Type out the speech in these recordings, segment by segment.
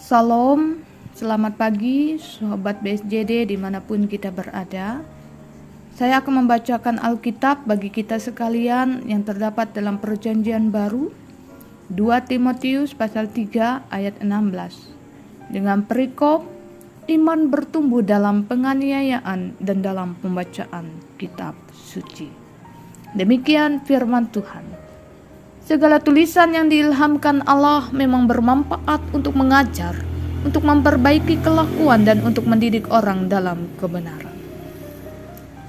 Salam, selamat pagi Sobat BSJD dimanapun kita berada. Saya akan membacakan Alkitab bagi kita sekalian yang terdapat dalam Perjanjian Baru 2 Timotius pasal 3 ayat 16 dengan perikop iman bertumbuh dalam penganiayaan dan dalam pembacaan kitab suci. Demikian firman Tuhan. Segala tulisan yang diilhamkan Allah memang bermanfaat untuk mengajar, untuk memperbaiki kelakuan dan untuk mendidik orang dalam kebenaran.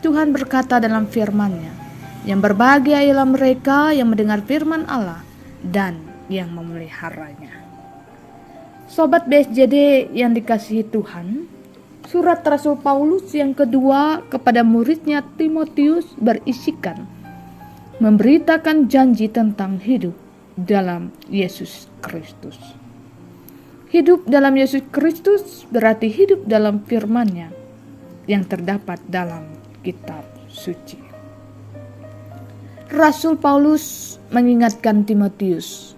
Tuhan berkata dalam firman-Nya, yang berbahagia ialah mereka yang mendengar firman Allah dan yang memeliharanya. Sobat BSJD yang dikasihi Tuhan, surat Rasul Paulus yang kedua kepada muridnya Timotius berisikan memberitakan janji tentang hidup dalam Yesus Kristus. Hidup dalam Yesus Kristus berarti hidup dalam firman-Nya yang terdapat dalam kitab suci. Rasul Paulus mengingatkan Timotius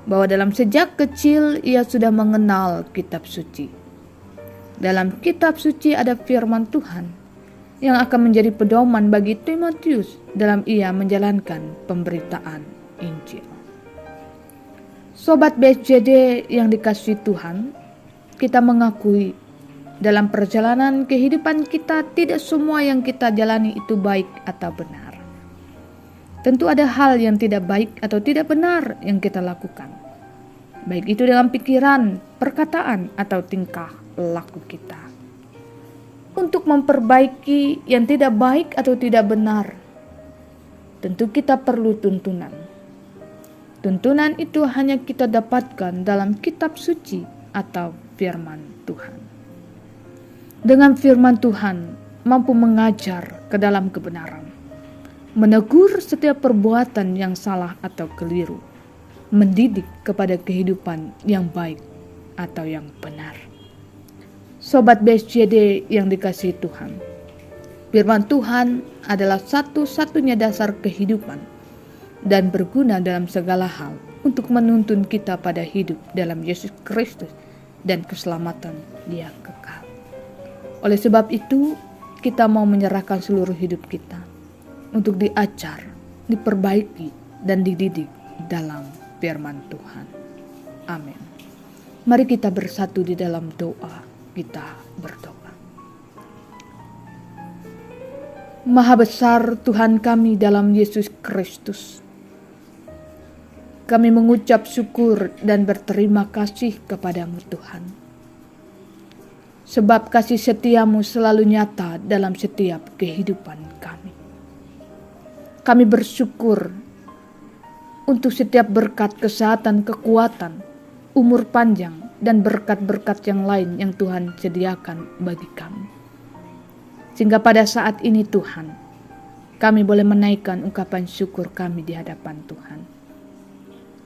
bahwa dalam sejak kecil ia sudah mengenal kitab suci. Dalam kitab suci ada firman Tuhan yang akan menjadi pedoman bagi Timotius dalam ia menjalankan pemberitaan Injil. Sobat BSJD yang dikasihi Tuhan, kita mengakui dalam perjalanan kehidupan kita tidak semua yang kita jalani itu baik atau benar. Tentu ada hal yang tidak baik atau tidak benar yang kita lakukan, baik itu dalam pikiran, perkataan, atau tingkah laku kita. Untuk memperbaiki yang tidak baik atau tidak benar, tentu kita perlu tuntunan. Tuntunan itu hanya kita dapatkan dalam kitab suci atau firman Tuhan. Dengan firman Tuhan mampu mengajar ke dalam kebenaran, menegur setiap perbuatan yang salah atau keliru, mendidik kepada kehidupan yang baik atau yang benar. Sobat BSJD yang dikasihi Tuhan, firman Tuhan adalah satu-satunya dasar kehidupan dan berguna dalam segala hal untuk menuntun kita pada hidup dalam Yesus Kristus dan keselamatan yang kekal. Oleh sebab itu, kita mau menyerahkan seluruh hidup kita untuk diajar, diperbaiki, dan dididik dalam firman Tuhan. Amin. Mari kita bersatu di dalam doa. Kita berdoa. Maha besar Tuhan kami dalam Yesus Kristus, kami mengucap syukur dan berterima kasih kepadamu Tuhan, sebab kasih setiamu selalu nyata dalam setiap kehidupan kami. Kami bersyukur untuk setiap berkat kesehatan, kekuatan, umur panjang, dan berkat-berkat yang lain yang Tuhan sediakan bagi kami. Sehingga pada saat ini Tuhan, kami boleh menaikkan ungkapan syukur kami di hadapan Tuhan.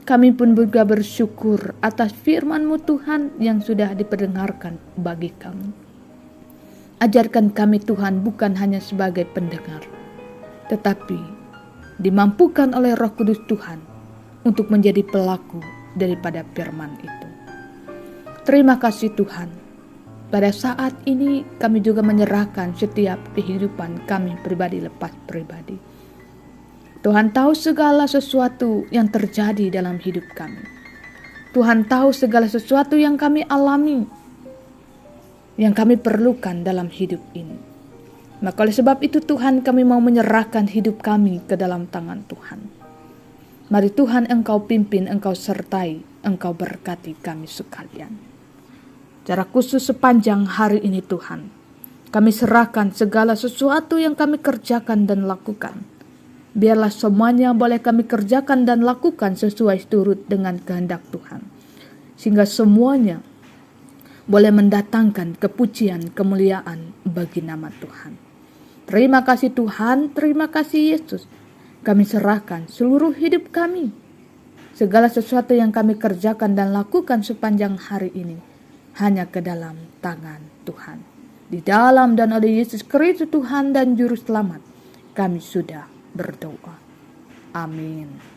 Kami pun juga bersyukur atas firman-Mu Tuhan yang sudah diperdengarkan bagi kami. Ajarkan kami Tuhan bukan hanya sebagai pendengar, tetapi dimampukan oleh Roh Kudus Tuhan untuk menjadi pelaku daripada firman itu. Terima kasih Tuhan. Pada saat ini kami juga menyerahkan setiap kehidupan kami pribadi lepas pribadi. Tuhan tahu segala sesuatu yang terjadi dalam hidup kami. Tuhan tahu segala sesuatu yang kami alami, yang kami perlukan dalam hidup ini. Maka oleh sebab itu Tuhan, kami mau menyerahkan hidup kami ke dalam tangan Tuhan. Mari Tuhan Engkau pimpin, Engkau sertai, Engkau berkati kami sekalian. Secara khusus sepanjang hari ini Tuhan, kami serahkan segala sesuatu yang kami kerjakan dan lakukan. Biarlah semuanya boleh kami kerjakan dan lakukan sesuai turut dengan kehendak Tuhan. Sehingga semuanya boleh mendatangkan kepujian, kemuliaan bagi nama Tuhan. Terima kasih Tuhan, terima kasih Yesus. Kami serahkan seluruh hidup kami. Segala sesuatu yang kami kerjakan dan lakukan sepanjang hari ini hanya ke dalam tangan Tuhan. Di dalam dan oleh Yesus Kristus Tuhan dan Juru Selamat, kami sudah berdoa. Amin.